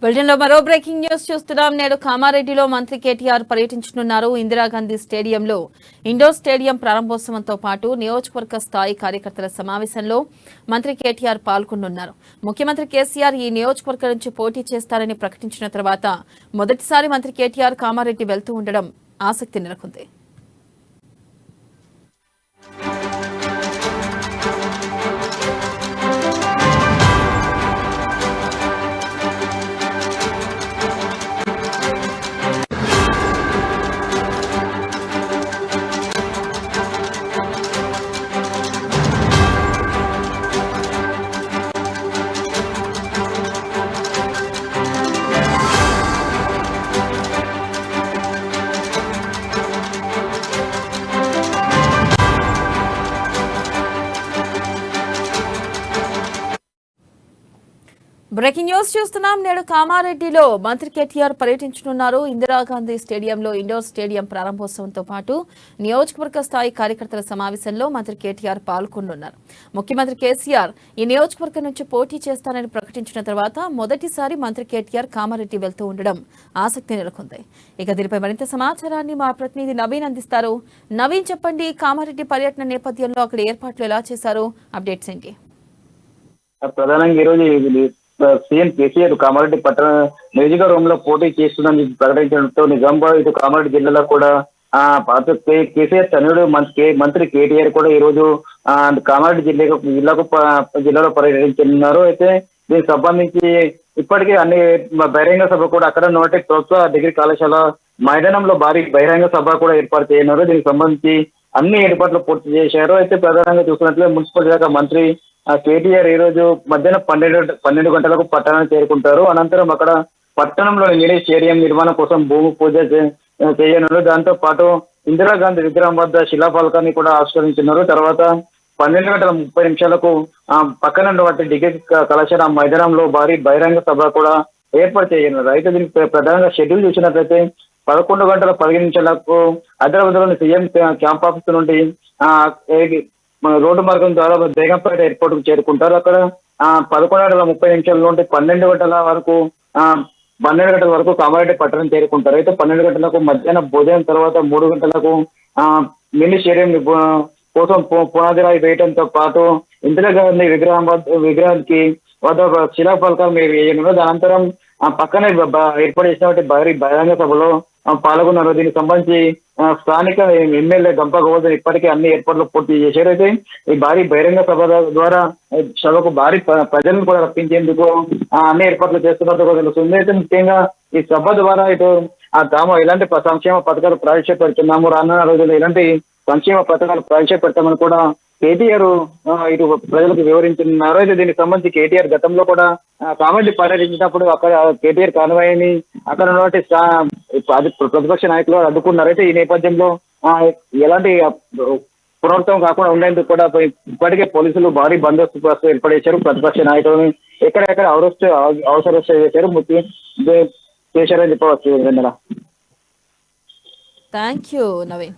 Bulletin లో మరో breaking news చూస్తున్నాం. నేడు కామారెడ్డిలో మంత్రి కేటీఆర్ పర్యటించనున్నారు. ఇందిరాగాంధీ స్టేడియంలో ఇండోర్ స్టేడియం ప్రారంభోత్సవంతో పాటు నియోజకవర్గ స్థాయి కార్యకర్తల సమావేశంలో మంత్రి కేటీఆర్ పాల్గొనున్నారు. ముఖ్యమంత్రి కేసీఆర్ ఈ నియోజకవర్గం నుంచి పోటీ చేస్తారని ప్రకటించిన తర్వాత మొదటిసారి మంత్రి కేటీఆర్ కామారెడ్డి వెళ్తూ ఉండడం ఆసక్తి నెలకొంది. బ్రేకింగ్ న్యూస్ చూస్తున్నాం. నేడు కామారెడ్డిలో మంత్రి కేటీఆర్ పర్యటించనున్నారు. ఇందిరాగాంధీ స్టేడియంలో ఇండోర్ స్టేడియం ప్రారంభోత్సవంతో పాటు నియోజకవర్గ స్థాయి కార్యకర్తల సమావేశంలో మంత్రి కేటీఆర్ పాల్గొనున్నారు. ముఖ్యమంత్రి కేసీఆర్ ఈ నియోజకవర్గం నుంచి పోటీ చేస్తానని ప్రకటించిన తర్వాత మొదటిసారి మంత్రి కేటీఆర్ కామారెడ్డి వెళ్తూ ఉండడం ఆసక్తి నెలకొంది. ఇక దీనిపై మరింత సమాచారాన్ని మా ప్రతినిధి నవీన్ అందిస్తారు. నవీన్, చెప్పండి, కామారెడ్డి పర్యటన నేపథ్యంలో అక్కడ ఏర్పాట్లు ఎలా చేశారు? అప్డేట్స్ ఏంటి? ప్రధానంగా ఈరోజు సీఎం కేసీఆర్ కామారెడ్డి పట్టణ నియోజకవర్గంలో పోటీ చేస్తుందని ప్రకటించడంతో నిజామాబాద్ ఇటు కామారెడ్డి జిల్లాలో కూడా కేసీఆర్ తనయుడు మంత్రి కేటీఆర్ కూడా ఈ రోజు కామారెడ్డి జిల్లాలో పర్యటించనున్నారు. అయితే దీనికి సంబంధించి ఇప్పటికే అన్ని బహిరంగ సభ కూడా అక్కడ ఉన్నటువంటి ప్రభుత్వ డిగ్రీ కళాశాల మైదానంలో భారీ బహిరంగ సభ కూడా ఏర్పాటు చేయనున్నారు. దీనికి సంబంధించి అన్ని ఏర్పాట్లు పూర్తి చేశారు. అయితే ప్రధానంగా చూసినట్లే మున్సిపల్ శాఖ మంత్రి కేటీఆర్ ఈ రోజు మధ్యాహ్నం 12 గంటలకు పట్టణానికి చేరుకుంటారు. అనంతరం అక్కడ పట్టణంలోని మినీ స్టేడియం నిర్మాణం కోసం భూమి పూజ చేయనున్నారు. దాంతో పాటు ఇందిరాగాంధీ విగ్రహం వద్ద శిలాఫలకాన్ని కూడా ఆవిష్కరించున్నారు. తర్వాత 12:30 పక్కన ఉన్నటువంటి డిగ్రీ కళాశాల మైదానంలో భారీ బహిరంగ సభ కూడా ఏర్పాటు చేయనున్నారు. అయితే దీనికి ప్రధానంగా షెడ్యూల్ చూసినట్లయితే 11:15 హైదరాబాద్లోని సీఎం క్యాంప్ ఆఫీస్ నుండి రోడ్డు మార్గం ద్వారా బేగంపేట ఎయిర్పోర్ట్ కు చేరుకుంటారు. అక్కడ 11:30 నుండి 12 గంటల వరకు కామారెడ్డి పట్టణం చేరుకుంటారు. అయితే 12 గంటలకు మధ్యాహ్నం భోజనం తర్వాత 3 గంటలకు మినీ స్టేడియం కోసం పునాది రాయి వేయడంతో పాటు ఇందిరాగాంధీ విగ్రహానికి వద్ద శిలాఫలకాలు వేయనున్నారు. అనంతరం పక్కనే ఏర్పాటు చేసినటువంటి బహిరంగ సభలో పాల్గొన్నారు. దీనికి సంబంధించి స్థానిక ఎమ్మెల్యే గంప గోవర్ధన్ ఇప్పటికే అన్ని ఏర్పాట్లు పూర్తి చేశారు. అయితే ఈ భారీ బహిరంగ సభ ద్వారా సభకు భారీ ప్రజలను కూడా రప్పించేందుకు అన్ని ఏర్పాట్లు చేస్తున్నట్టు తెలుస్తుంది. అయితే ముఖ్యంగా ఈ సభ ద్వారా ఇటు తాము ఎలాంటి సంక్షేమ పథకాలు ప్రవేశపెడుతున్నాము, రానున్న రోజుల్లో ఎలాంటి సంక్షేమ పథకాలు ప్రవేశపెడతామని కూడా కేటీఆర్ ఇటు ప్రజలకు వివరించున్నారు. అయితే దీనికి సంబంధించి కేటీఆర్ గతంలో కూడా కామారెడ్డి పర్యటించినప్పుడు అక్కడ కేటీఆర్ కాన్వాయ్ని అక్కడ ఉన్నటువంటి ప్రతిపక్ష నాయకులు అడ్డుకున్నారు. అయితే ఈ నేపథ్యంలో ఎలాంటి పునరుద్ధం కాకుండా ఉండేందుకు కూడా ఇప్పటికే పోలీసులు భారీ బందోబస్తు ఏర్పడేశారు. ప్రతిపక్ష నాయకులను ఎక్కడెక్కడ అవసరం చేశారు చేశారని చెప్పవచ్చు. Thank you Naveen.